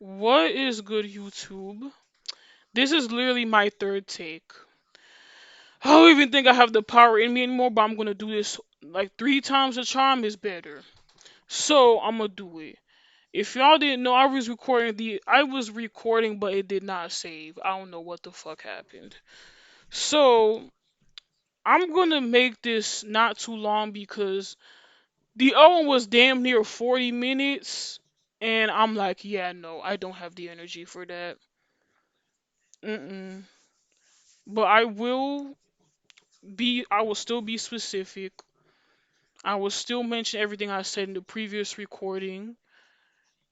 What is good, YouTube? This is literally my third take. I don't even think I have the power in me anymore, but I'm gonna do this like 3 times the charm is better. So I'm gonna do it. If y'all didn't know, I was recording, but it did not save. I don't know what the fuck happened. So I'm gonna make this not too long because the other one was damn near 40 minutes, and I'm like, yeah, no, I don't have the energy for that. Mm-mm. But I will still be specific. I will still mention everything I said in the previous recording,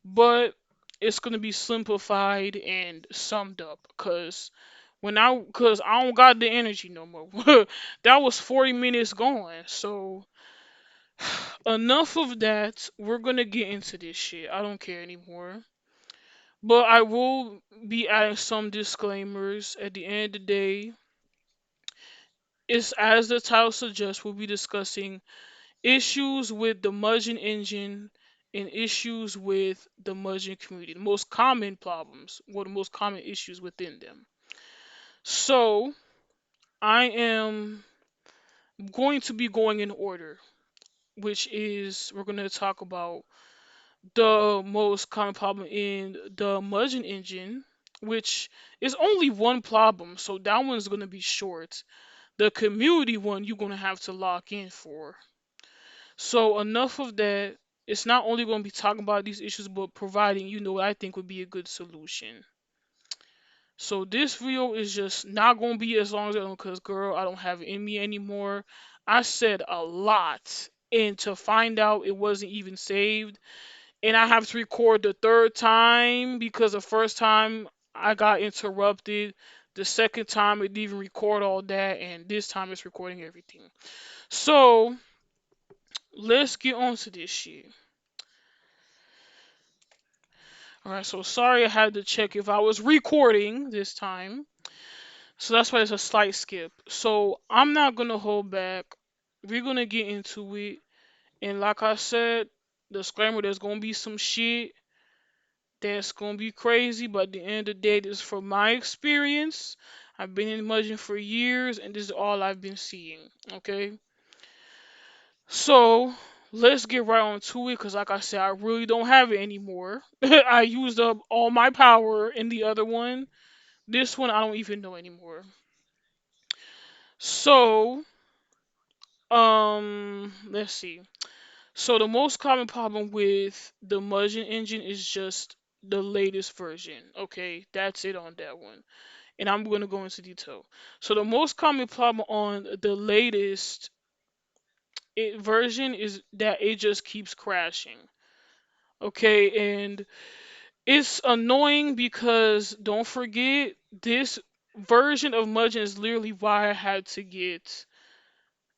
but it's gonna be simplified and summed up. Cause I don't got the energy no more. That was 40 minutes gone. So enough of that. We're gonna get into this shit. I don't care anymore. But I will be adding some disclaimers at the end of the day. It's as the title suggests, we'll be discussing issues with the Mugen engine and issues with the Mugen community. The most common problems, or the most common issues within them. So, I am going to be going in order, which is we're going to talk about the most common problem in the Mugen engine, which is only one problem, so that one's going to be short. The community one you're going to have to lock in for. So enough of that. It's not only going to be talking about these issues, but providing what I think would be a good solution. So this video is just not going to be as long as because girl, I don't have it in me anymore. I said a lot, and to find out it wasn't even saved, and I have to record the third time because the first time I got interrupted. The second time it didn't even record all that, and this time it's recording everything. So let's get on to this shit. Alright, so sorry I had to check if I was recording this time. So that's why it's a slight skip. So I'm not gonna hold back. We're gonna get into it. And like I said, disclaimer, there's gonna be some shit that's gonna be crazy, but at the end of the day, this is from my experience. I've been in Mugging for years, and this is all I've been seeing. Okay? So let's get right on to it, because like I said, I really don't have it anymore. I used up all my power in the other one. This one I don't even know anymore. So, let's see. So the most common problem with the Mugen engine is just the latest version. Okay, that's it on that one. And I'm gonna go into detail. So the most common problem on the latest version is that it just keeps crashing. Okay, and it's annoying because don't forget this version of Mugen is literally why I had to get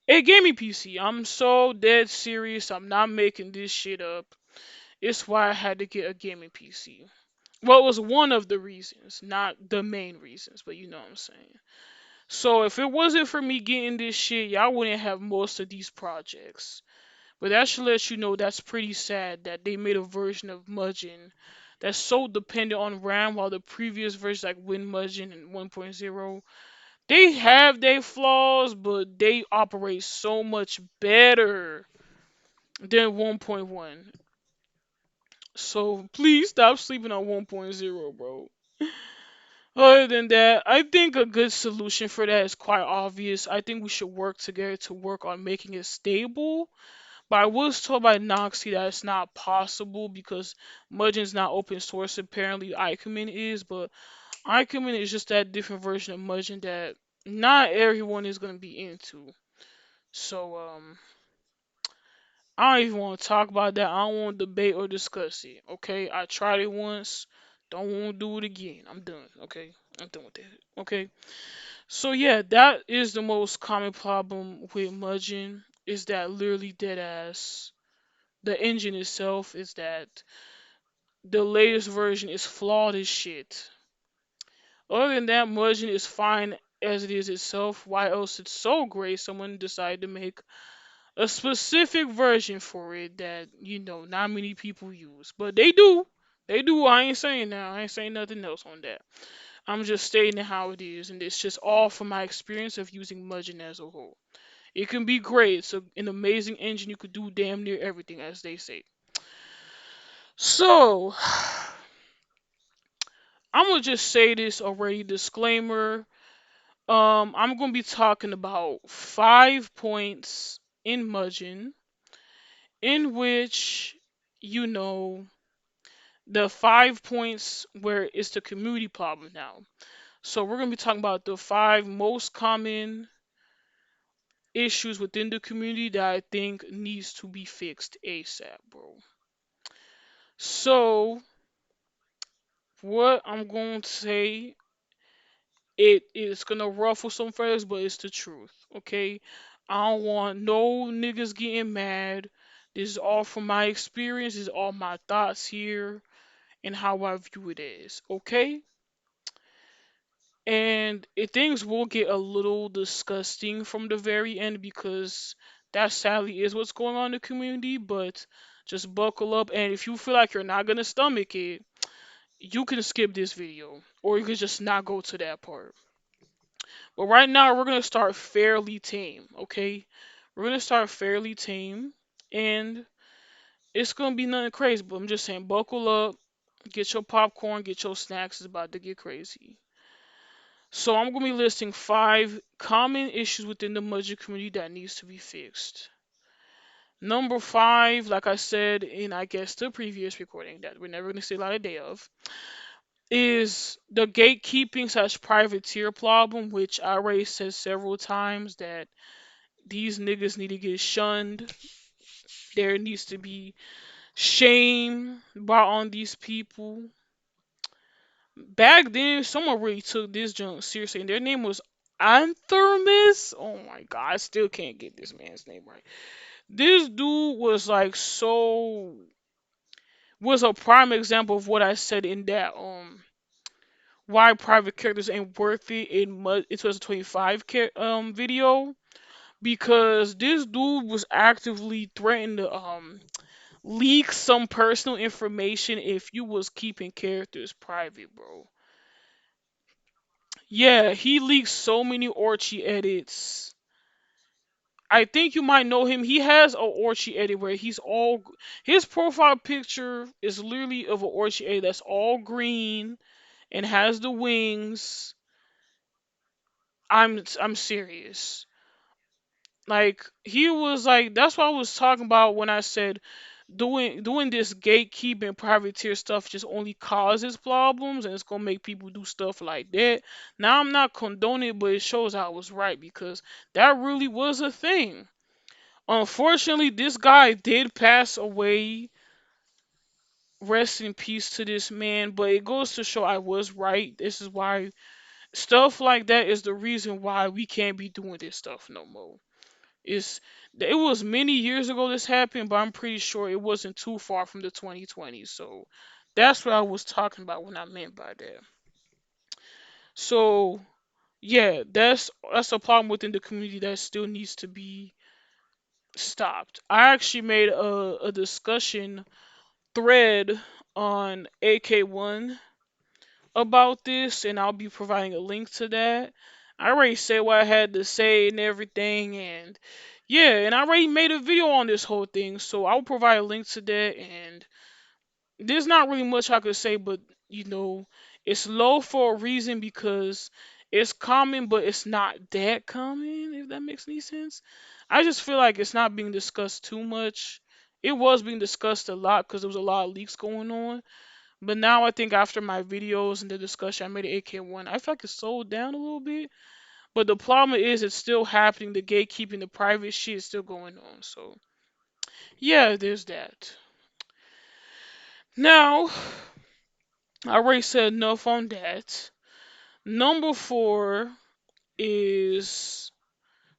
a gaming PC. I'm so dead serious. I'm not making this shit up. It's why I had to get a gaming PC. Well, it was one of the reasons, not the main reasons, but you know what I'm saying. So if it wasn't for me getting this shit, y'all wouldn't have most of these projects. But that should let you know that's pretty sad that they made a version of Mugen that's so dependent on RAM, while the previous versions like WinMugen and 1.0, they have their flaws, but they operate so much better than 1.1. So please stop sleeping on 1.0, bro. Other than that, I think a good solution for that is quite obvious. I think we should work together to work on making it stable. But I was told by Noxy that it's not possible because Mugen's not open source. Apparently, Ikumen is, but Ikumen is just that different version of Mugen that not everyone is gonna be into. So I don't even want to talk about that. I don't want to debate or discuss it. Okay, I tried it once. Don't want to do it again. I'm done. Okay, I'm done with that. Okay. So yeah, that is the most common problem with Mugen. Is that literally dead ass. The engine itself is that the latest version is flawed as shit. Other than that, Mugen is fine as it is itself. Why else it's so great? Someone decided to make a specific version for it that not many people use, but they do. They do. I ain't saying that. I ain't saying nothing else on that. I'm just stating how it is, and it's just all from my experience of using Mugen as a whole. It can be great. It's an amazing engine. You could do damn near everything, as they say. So, I'm gonna just say this already. Disclaimer. I'm gonna be talking about 5 points in Mugen, in which, you know, the 5 points where it's the community problem now. So we're gonna be talking about the five most common issues within the community that I think needs to be fixed ASAP, bro. So what I'm going to say, it is gonna ruffle some feathers, but it's the truth, okay? I don't want no niggas getting mad. This is all from my experience. This is all my thoughts here and how I view it as, okay? And things will get a little disgusting from the very end because that sadly is what's going on in the community. But just buckle up, and if you feel like you're not gonna stomach it, you can skip this video, or you can just not go to that part. But right now, we're gonna start fairly tame, okay? We're gonna start fairly tame, and it's gonna be nothing crazy. But I'm just saying, buckle up, get your popcorn, get your snacks. It's about to get crazy. So I'm gonna be listing 5 common issues within the Mudgy community that needs to be fixed. Number 5, like I said in I guess the previous recording that we're never gonna see a lot of day of, is the gatekeeping slash privateer problem, which I already said several times that these niggas need to get shunned. There needs to be shame brought on these people. Back then, someone really took this junk seriously, and their name was Anthimus. Oh my god, I still can't get this man's name right. This dude was like was a prime example of what I said in that why private characters ain't worth it in 2025 video, because this dude was actively threatening to leak some personal information if you was keeping characters private, bro. Yeah, he leaked so many Orchie edits. I think you might know him. He has a Orchie edit where his profile picture is literally of an Orchie edit that's all green and has the wings. I'm serious. Like he was like that's what I was talking about when I said doing this gatekeeping privateer stuff just only causes problems and it's gonna make people do stuff like that. Now I'm not condoning it, but it shows I was right because that really was a thing. Unfortunately, this guy did pass away. Rest in peace to this man, but it goes to show I was right. This is why stuff like that is the reason why we can't be doing this stuff no more. It was many years ago this happened, but I'm pretty sure it wasn't too far from the 2020s. So that's what I was talking about when I meant by that. So yeah, that's a problem within the community that still needs to be stopped. I actually made a discussion thread on Ak1 about this, and I'll be providing a link to that. I already said what I had to say and everything, and yeah, and I already made a video on this whole thing, so I'll provide a link to that. And there's not really much I could say, but you know, it's low for a reason because it's common, but it's not that common, if that makes any sense. I just feel like it's not being discussed too much. It was being discussed a lot because there was a lot of leaks going on. But now I think after my videos and the discussion I made at AK1, I feel like it's slowed down a little bit. But the problem is it's still happening. The gatekeeping, the private shit is still going on. So yeah, there's that. Now, I already said enough on that. Number 4 is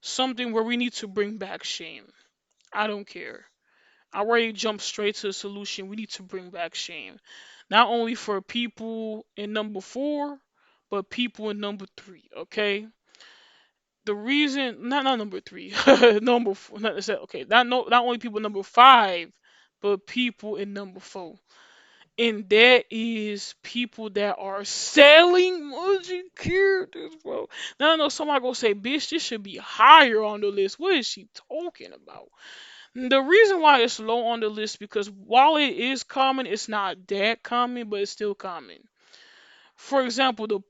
something where we need to bring back shame. I don't care. I already jumped straight to the solution. We need to bring back shame. Not only for people in number 4, but people in number 3, okay? The reason, not number 3, number 4, not, okay, not only people in number 5, but people in number 4. And that is people that are selling Mugen characters, bro. Now I know somebody gonna say, bitch, this should be higher on the list. What is she talking about? The reason why it's low on the list because while it is common, it's not that common, but it's still common. For example, the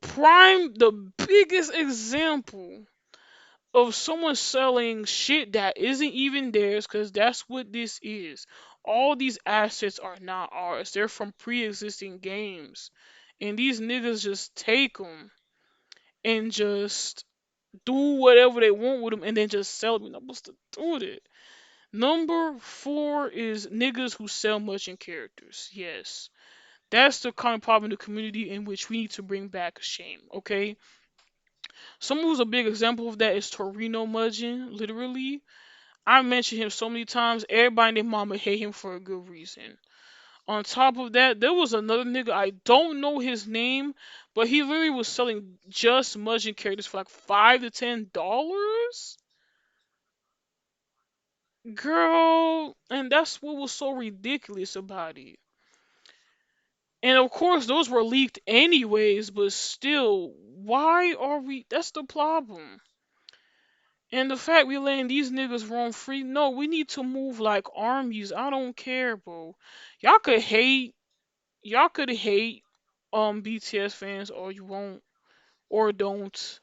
biggest example of someone selling shit that isn't even theirs, because that's what this is. All these assets are not ours. They're from pre-existing games. And these niggas just take them and just do whatever they want with them and then just sell them. You're not supposed to do that. Number four is niggas who sell merchant characters. Yes. That's the kind of problem in the community in which we need to bring back shame, okay? Someone who's a big example of that is Torino Mudgeon, literally. I mentioned him so many times, everybody and their mama hate him for a good reason. On top of that, there was another nigga, I don't know his name, but he literally was selling just Mudgeon characters for like $5 to $10. Girl, and that's what was so ridiculous about it. And of course, those were leaked anyways, but still, why are we? That's the problem. And the fact we letting these niggas roam free, no, we need to move like armies. I don't care, bro. Y'all could hate, y'all could hate BTS fans all you want or don't,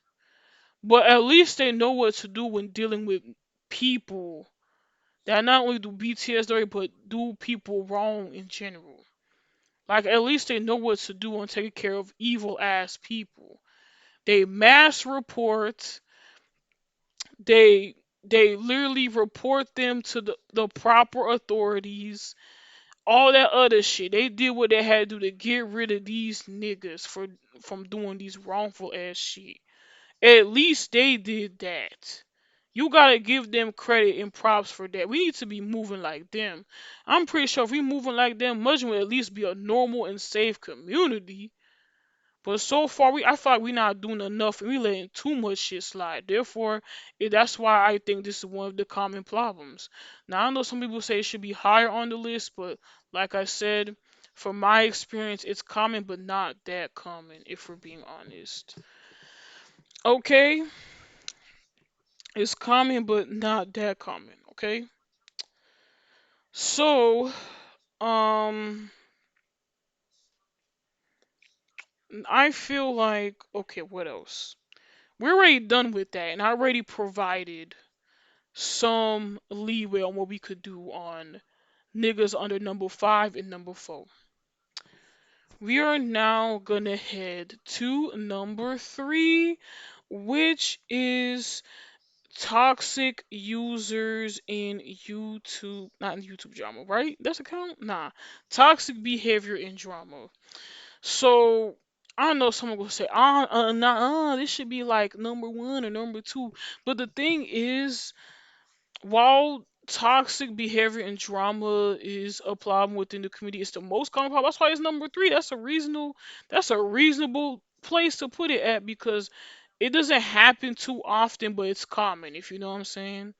but at least they know what to do when dealing with people that not only do BTS dirty, but do people wrong in general. Like at least they know what to do on taking care of evil ass people. They mass report. They literally report them to the proper authorities. All that other shit. They did what they had to do to get rid of these niggas from doing these wrongful ass shit. At least they did that. You gotta give them credit and props for that. We need to be moving like them. I'm pretty sure if we moving like them, Mudgeon would at least be a normal and safe community. But so far, I feel like we not doing enough, and we letting too much shit slide. Therefore, that's why I think this is one of the common problems. Now, I know some people say it should be higher on the list, but like I said, from my experience, it's common, but not that common, if we're being honest. Okay, it's common, but not that common. Okay, so um, I feel like okay, what else? We're already done with that, and I already provided some leeway on what we could do on niggas under number five and number four. We are now gonna head to number three, which is toxic users in YouTube, not in YouTube drama, right? That's a count? Nah. Toxic behavior in drama. So I know someone will say, nah, this should be like number one or number two. But the thing is, while toxic behavior and drama is a problem within the community, it's the most common problem. That's why it's number three. That's a reasonable place to put it at because it doesn't happen too often, but it's common, if you know what I'm saying.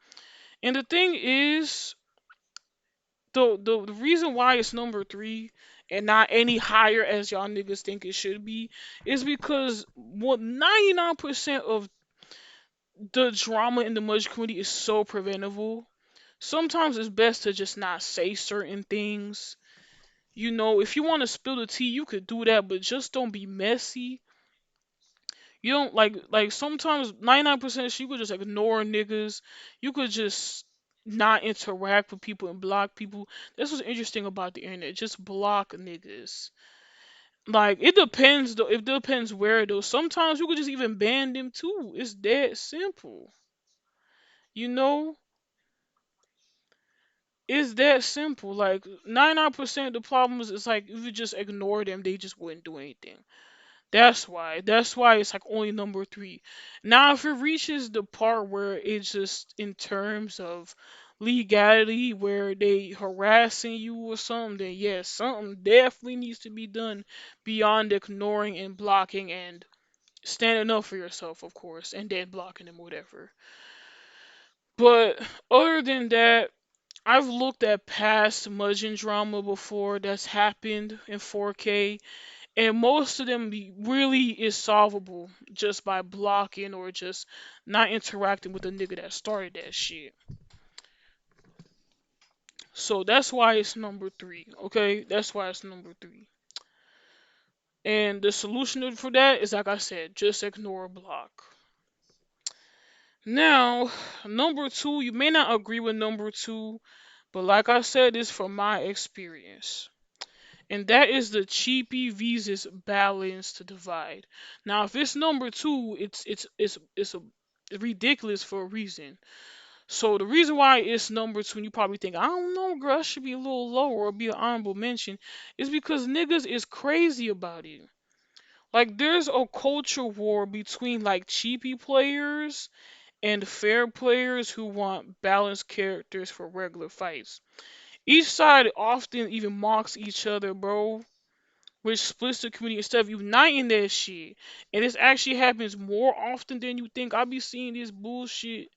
And the thing is, the reason why it's number three and not any higher as y'all niggas think it should be is because what 99% of the drama in the Mudge community is so preventable. Sometimes it's best to just not say certain things. You know, if you want to spill the tea, you could do that, but just don't be messy. You don't like sometimes 99% you could just ignore niggas. You could just not interact with people and block people. That's what's interesting about the internet. Just block niggas. Like it depends though. It depends where though. Sometimes you could just even ban them too. It's that simple. You know? It's that simple. Like 99% of the problems is like if you just ignore them, they just wouldn't do anything. That's why. That's why it's like only number three. Now, if it reaches the part where it's just in terms of legality, where they harassing you or something, then yes, something definitely needs to be done beyond ignoring and blocking and standing up for yourself, of course, and then blocking them, whatever. But other than that, I've looked at past Mugen drama before that's happened in 4K, and most of them really is solvable just by blocking or just not interacting with the nigga that started that shit. So that's why it's number three. Okay, that's why it's number three. And the solution for that is like I said, just ignore a block. Now, number two, you may not agree with number two, but like I said, it's from my experience. And that is the Cheapie Visas balance to divide. Now, if it's number two, it's ridiculous for a reason. So the reason why it's number two, and you probably think, I don't know, girl, it should be a little lower or be an honorable mention, is because niggas is crazy about it. Like, there's a culture war between like cheapy players and fair players who want balanced characters for regular fights. Each side often even mocks each other, bro, which splits the community instead of uniting that shit. And this actually happens more often than you think. I be seeing this bullshit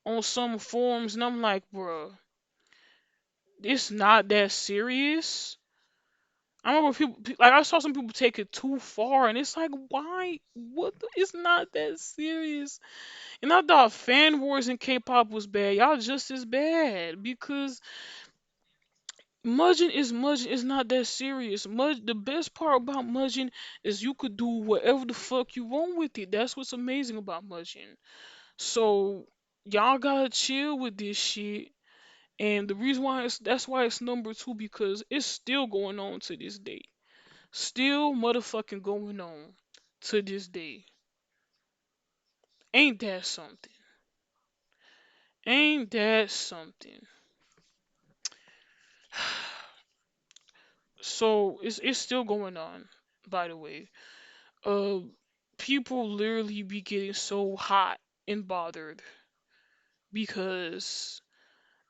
on some forums, and I'm like, bruh, it's not that serious. I remember like I saw some people take it too far, and it's like, why? It's not that serious. And I thought fan wars in K-pop was bad. Y'all just as bad because Mugging is Mugging. It's not that serious. The best part about Mugging is you could do whatever the fuck you want with it. That's what's amazing about Mugging. So y'all gotta chill with this shit. And the reason why that's why it's number two because it's still going on to this day. Still motherfucking going on to this day. Ain't that something? Ain't that something? So it's still going on, by the way. Uh, People literally be getting so hot and bothered because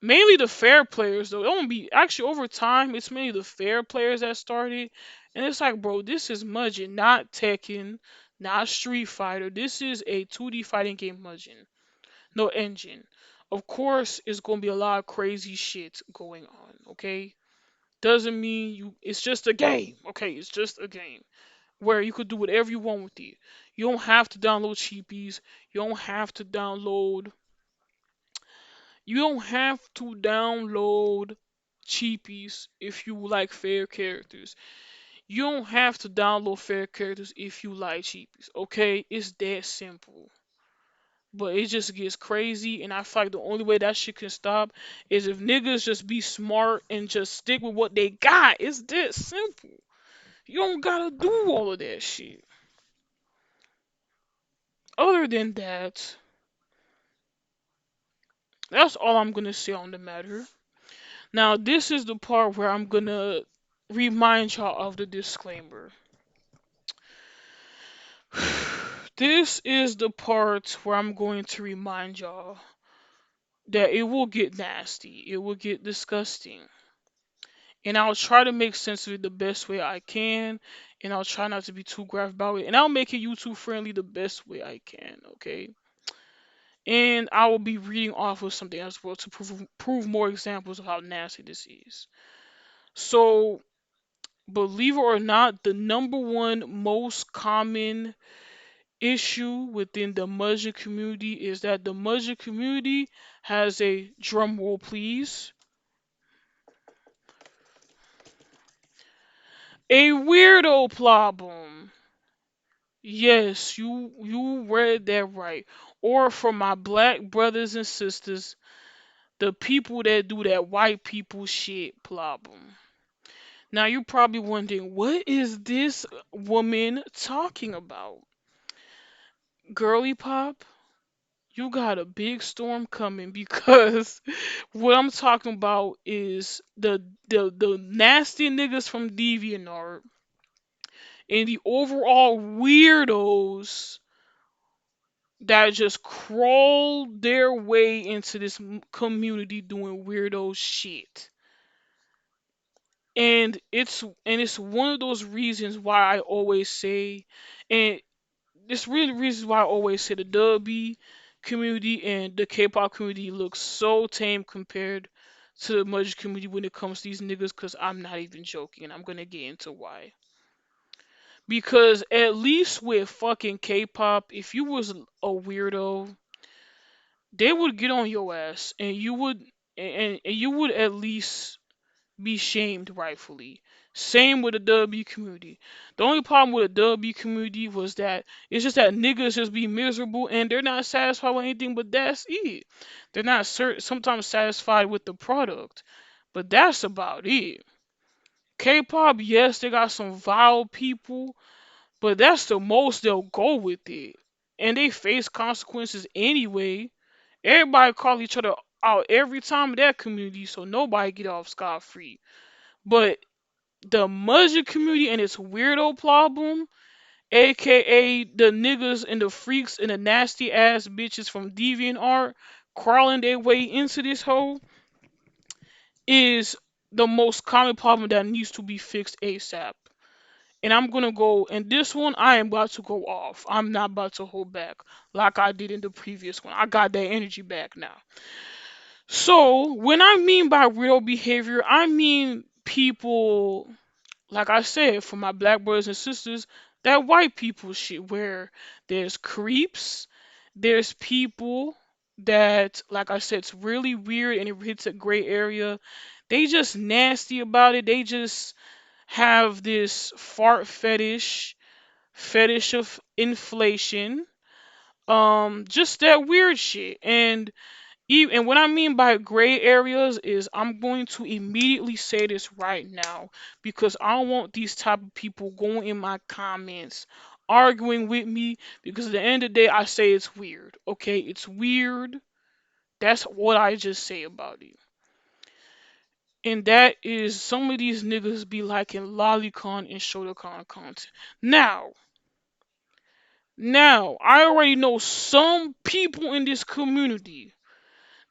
mainly the fair players though. It won't be actually over time. It's mainly the fair players that started, and it's like, bro, this is Mugen, not Tekken, not Street Fighter. This is a 2D fighting game, Mugen. No engine. Of course, it's gonna be a lot of crazy shit going on. Okay, doesn't mean you. It's just a game. Okay, it's just a game where you could do whatever you want with it. You don't have to download cheapies. You don't have to download. You don't have to download cheapies if you like fair characters. You don't have to download fair characters if you like cheapies. Okay, it's that simple. But it just gets crazy, and I feel like the only way that shit can stop is if niggas just be smart and just stick with what they got. It's that simple. You don't gotta do all of that shit. Other than that, that's all I'm gonna say on the matter. Now, this is the part where I'm gonna remind y'all of the disclaimer. This is the part where I'm going to remind y'all that it will get nasty, it will get disgusting, and I'll try to make sense of it the best way I can, and I'll try not to be too graphic about it, and I'll make it YouTube friendly the best way I can, okay? And I will be reading off of something as well to prove more examples of how nasty this is. So, believe it or not, the number one most common issue within the Mudger community is that the Mudger community has a drum roll, please. A weirdo problem. Yes, you read that right. Or for my black brothers and sisters, the people that do that white people shit problem. Now you're probably wondering, what is this woman talking about? Girly pop, you got a big storm coming because what I'm talking about is the nasty niggas from DeviantArt and the overall weirdos that just crawl their way into this community doing weirdo shit. And it's one of those reasons why I always say, and it's really the reasons why I always say the W community and the K-pop community looks so tame compared to the Mudge community when it comes to these niggas, because I'm not even joking, and I'm gonna get into why. Because at least with fucking K-pop, if you was a weirdo, they would get on your ass, and you would at least be shamed rightfully. Same with the W community. The only problem with the W community was that it's just that niggas just be miserable and they're not satisfied with anything, but that's it. They're not sometimes satisfied with the product, but that's about it. K-pop, yes, they got some vile people, but that's the most they'll go with it. And they face consequences anyway. Everybody call each other out every time in that community, so nobody get off scot free. But the Mudge community and its weirdo problem, aka the niggas and the freaks and the nasty ass bitches from DeviantArt crawling their way into this hole, is the most common problem that needs to be fixed ASAP. And I'm gonna go, and this one I am about to go off. I'm not about to hold back like I did in the previous one. I got that energy back now. So, when I mean by real behavior, I mean people, like I said, for my black brothers and sisters, that white people shit where there's creeps, there's people that, like I said, it's really weird and it hits a gray area. They just nasty about it. They just have this fart fetish of inflation, just that weird shit. And what I mean by gray areas is I'm going to immediately say this right now because I don't want these type of people going in my comments arguing with me, because at the end of the day I say it's weird. Okay, it's weird. That's what I just say about it. And that is some of these niggas be liking lolicon and shotacon content. Now, I already know some people in this community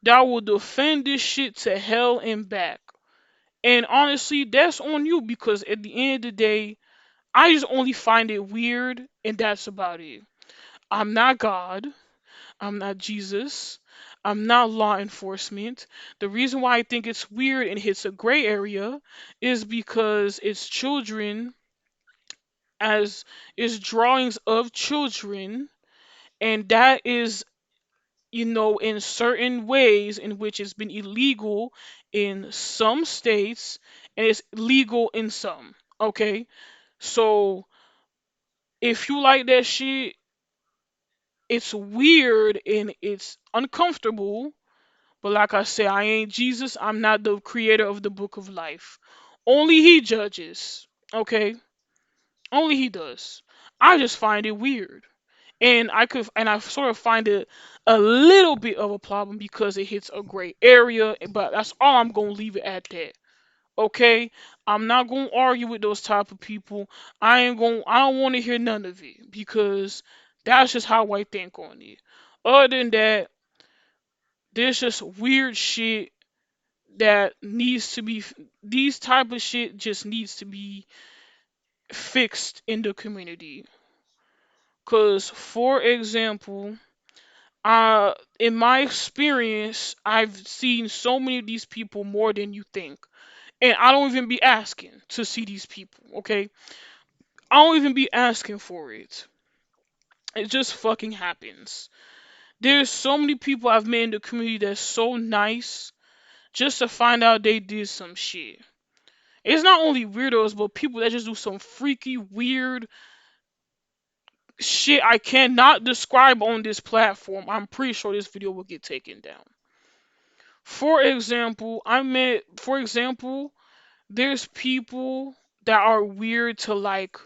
that will defend this shit to hell and back. And honestly, that's on you, because at the end of the day, I just only find it weird, and that's about it. I'm not God. I'm not Jesus. I'm not law enforcement. The reason why I think it's weird and hits a gray area is because it's children, as is drawings of children, and that is, in certain ways in which it's been illegal in some states and it's legal in some. Okay? So if you like that shit, it's weird and it's uncomfortable. But like I said, I ain't Jesus. I'm not the creator of the book of life. Only he judges. Okay? Only he does. I just find it weird. And I sort of find it a little bit of a problem because it hits a gray area, but that's all. I'm gonna leave it at that. Okay, I'm not gonna argue with those type of people. I don't want to hear none of it, because that's just how I think on it. Other than that, there's just weird shit that needs to be, these type of shit just needs to be fixed in the community. Cause for example, in my experience, I've seen so many of these people more than you think. And I don't even be asking to see these people, okay? I don't even be asking for it. It just fucking happens. There's so many people I've met in the community that's so nice just to find out they did some shit. It's not only weirdos, but people that just do some freaky, weird shit I cannot describe on this platform. I'm pretty sure this video will get taken down. For example, there's people that are weird to, like,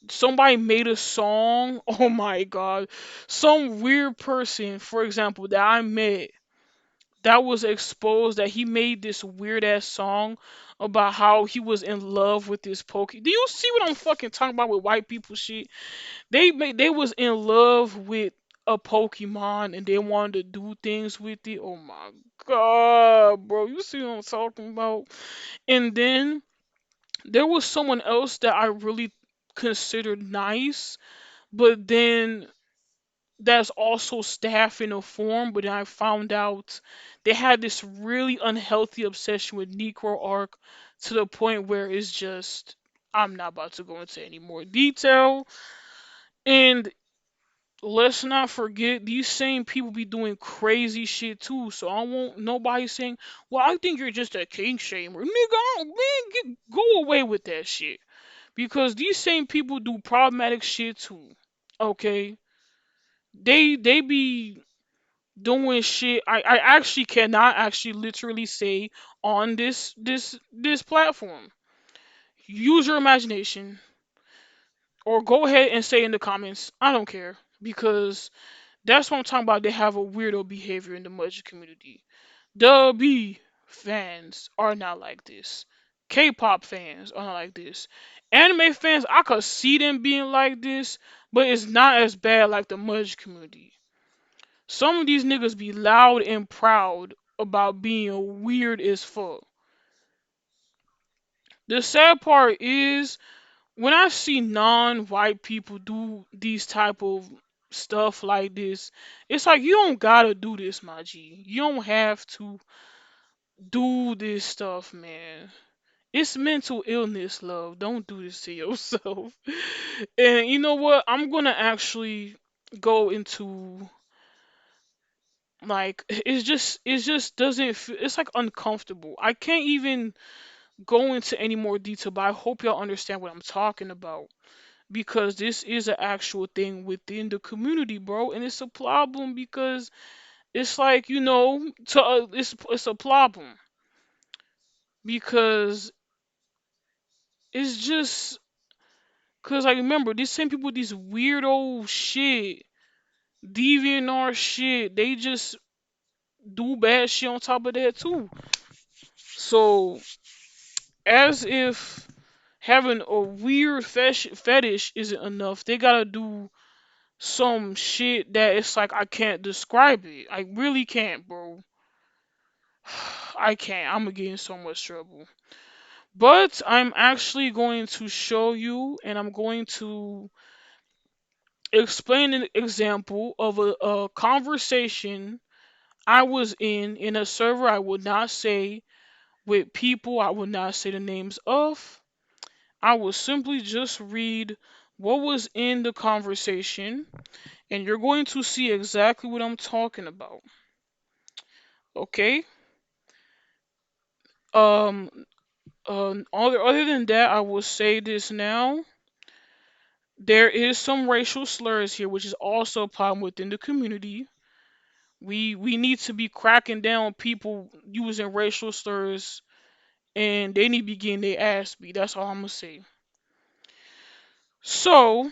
somebody made a song. Oh my god. Some weird person, for example, that I met, that was exposed that he made this weird ass song about how he was in love with this Poke. Do you see what I'm fucking talking about with white people shit? They was in love with a Pokemon and they wanted to do things with it. Oh my god, bro. You see what I'm talking about? And then there was someone else that I really considered nice, but then that's also staffing a forum, but then I found out they had this really unhealthy obsession with Necro Arc to the point where it's just I'm not about to go into any more detail. And let's not forget these same people be doing crazy shit too. So I won't nobody saying, "Well, I think you're just a king shamer." Nigga, go away with that shit. Because these same people do problematic shit too. Okay? They be doing shit I actually cannot actually literally say on this platform. Use your imagination or go ahead and say in the comments. I don't care because that's what I'm talking about. They have a weirdo behavior in the Mudge community. The B fans are not like this. K-pop fans are not like this. Anime fans, I could see them being like this, but it's not as bad like the Mudge community. Some of these niggas be loud and proud about being weird as fuck. The sad part is when I see non-white people do these type of stuff like this, it's like you don't gotta do this, my G. You don't have to do this stuff, man. It's mental illness, love. Don't do this to yourself. And you know what? I'm gonna actually go into like it just doesn't feel, it's like uncomfortable. I can't even go into any more detail, but I hope y'all understand what I'm talking about because this is an actual thing within the community, bro, and it's a problem because it's like it's a problem because it's just because I remember these same people, these weirdo shit, deviant shit, they just do bad shit on top of that too. So as if having a weird fetish isn't enough, they gotta do some shit that it's like I can't describe it. I really can't, bro. I can't. I'm gonna get in so much trouble. But I'm actually going to show you, and I'm going to explain an example of a conversation I was in a server I would not say with people I would not say the names of. I will simply just read what was in the conversation, and you're going to see exactly what I'm talking about. Okay? Um, other than that, I will say this now. There is some racial slurs here, which is also a problem within the community. We need to be cracking down on people using racial slurs, and they need to be getting their ass beat. That's all I'm gonna say. So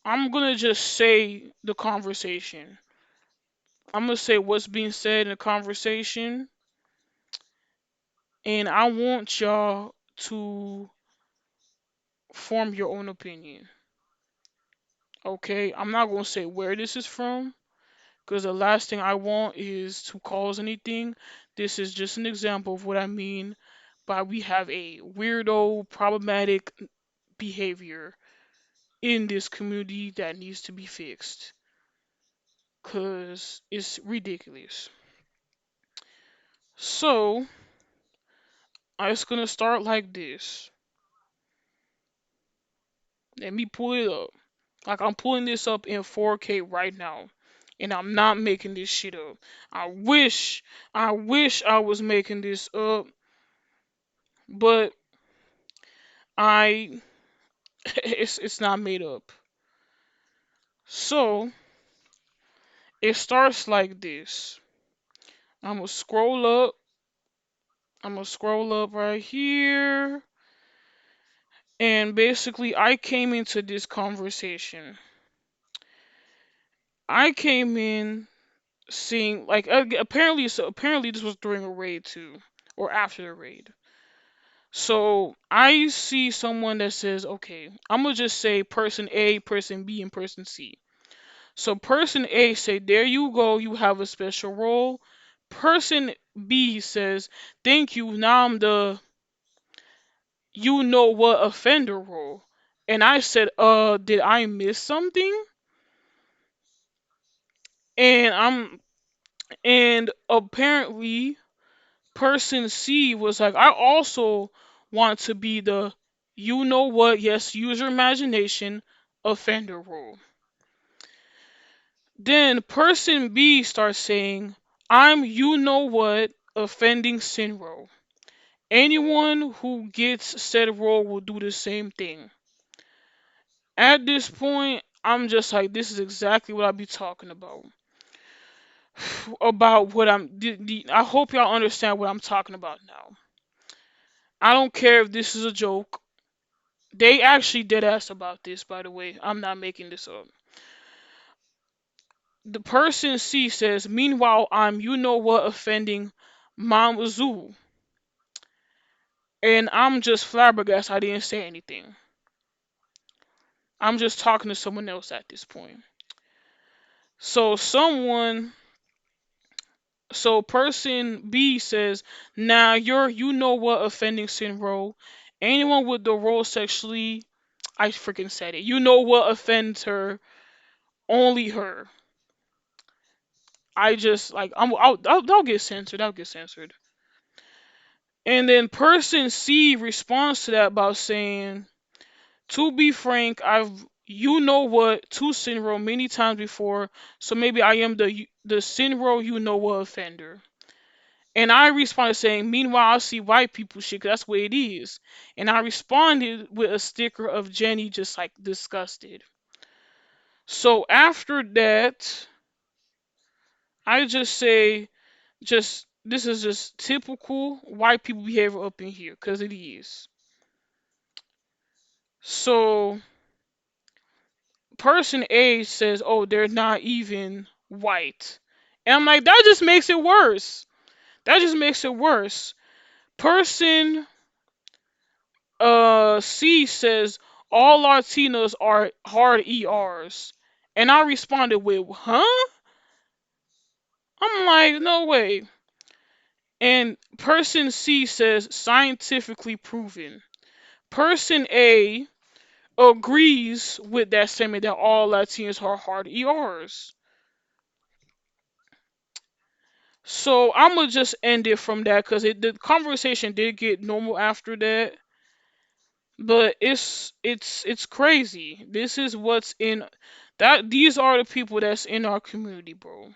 I'm gonna just say the conversation. I'm gonna say what's being said in the conversation, and I want y'all to form your own opinion. Okay, I'm not gonna say where this is from because the last thing I want is to cause anything. This is just an example of what I mean by we have a weirdo, problematic behavior in this community that needs to be fixed because it's ridiculous. So, I'm just gonna start like this. Let me pull it up. Like I'm pulling this up in 4K right now. And I'm not making this shit up. I wish I was making this up, but I it's not made up. So it starts like this. I'm gonna scroll up. I'm gonna scroll up right here. And basically I came into this conversation. I came in seeing like apparently this was during a raid too or after the raid. So I see someone that says, okay, I'm gonna just say person A, person B, and person C. So person A say, there you go, you have a special role. Person B says, thank you, now I'm the you know what offender role. And I said, did I miss something? And apparently person C was like, I also want to be the you know what, yes, use your imagination offender role. Then person B starts saying, I'm you know what offending sin role. Anyone who gets said role will do the same thing. At this point, I'm just like, this is exactly what I be talking about. About what I hope y'all understand what I'm talking about now. I don't care if this is a joke. They actually did ask about this, by the way. I'm not making this up. The person C says, meanwhile, I'm you know what offending Mama Zoo. And I'm just flabbergasted I didn't say anything. I'm just talking to someone else at this point. So person B says, now you're you know what offending sin role. Anyone with the role sexually, I freaking said it. You know what offends her, only her. I just like I'll get censored. I'll get censored. And then person C responds to that by saying, "To be frank, I've you know what to Sinro many times before, so maybe I am the Sinro you know what offender." And I responded saying, "Meanwhile, I see white people shit, 'cause that's the way it is." And I responded with a sticker of Jenny just like disgusted. So after that, I just say, just this is just typical white people behavior up in here, 'cause it is. So person A says, "Oh, they're not even white," and I'm like, that just makes it worse. That just makes it worse. Person C says all Latinos are hard ERs, and I responded with, "Huh?" I'm like, no way. And person C says scientifically proven. Person A agrees with that statement that all Latinos are hard ERs. So I'm gonna just end it from that because the conversation did get normal after that. But it's crazy. This is what's in that. These are the people that's in our community, bro.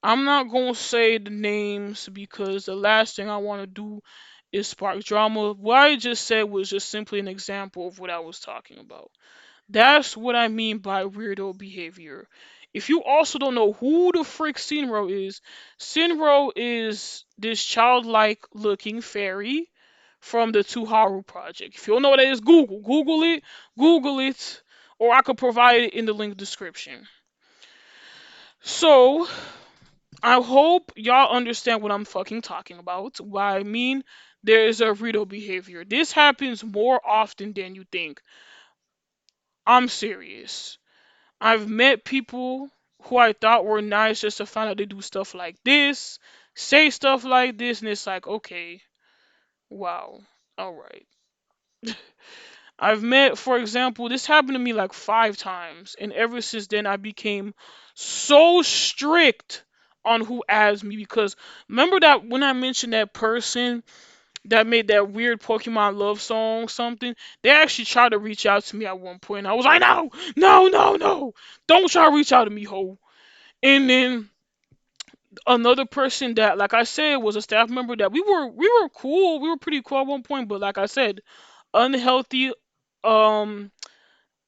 I'm not gonna say the names because the last thing I want to do is spark drama. What I just said was just simply an example of what I was talking about. That's what I mean by weirdo behavior. If you also don't know who the frick Sinro is this childlike looking fairy from the Tuharu project. If you don't know what that is, Google it, or I could provide it in the link description. So, I hope y'all understand what I'm fucking talking about. What I mean, there is a weirdo behavior. This happens more often than you think. I'm serious. I've met people who I thought were nice just to find out they do stuff like this, say stuff like this, and it's like, okay, wow, alright. I've met, for example, this happened to me like 5 times, and ever since then I became so strict on who adds me because remember that when I mentioned that person that made that weird Pokemon love song something, they actually tried to reach out to me at one point. I was like, no, no, no, no, don't try to reach out to me, ho. And then another person that, like I said, was a staff member that we were cool, we were pretty cool at one point, but like I said, unhealthy, um,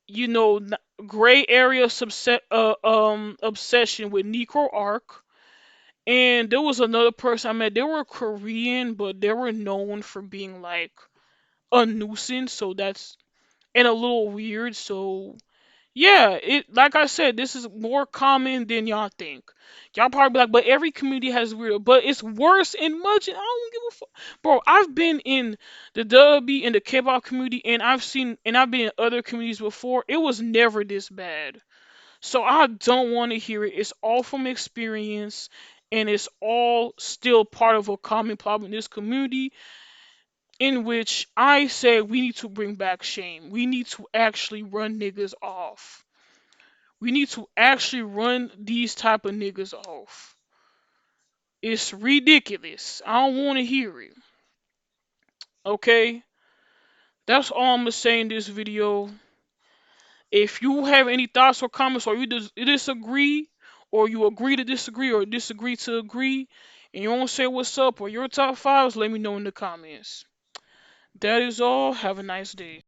you know, gray area obsession with Necro Arc. And there was another person I met. They were Korean, but they were known for being like a nuisance. So that's and a little weird. So yeah, it like I said, this is more common than y'all think. Y'all probably be like, but every community has weird, but it's worse in much. I don't give a fuck, bro. I've been in the W and the K-pop community, and I've been in other communities before. It was never this bad. So I don't want to hear it. It's all from experience, and it's all still part of a common problem in this community, in which I say we need to bring back shame. We need to actually run niggas off. We need to actually run these type of niggas off. It's ridiculous. I don't want to hear it. Okay? That's all I'm going to say in this video. If you have any thoughts or comments, or you disagree, or you agree to disagree, or disagree to agree, and you want to say what's up or your top fives, let me know in the comments. That is all. Have a nice day.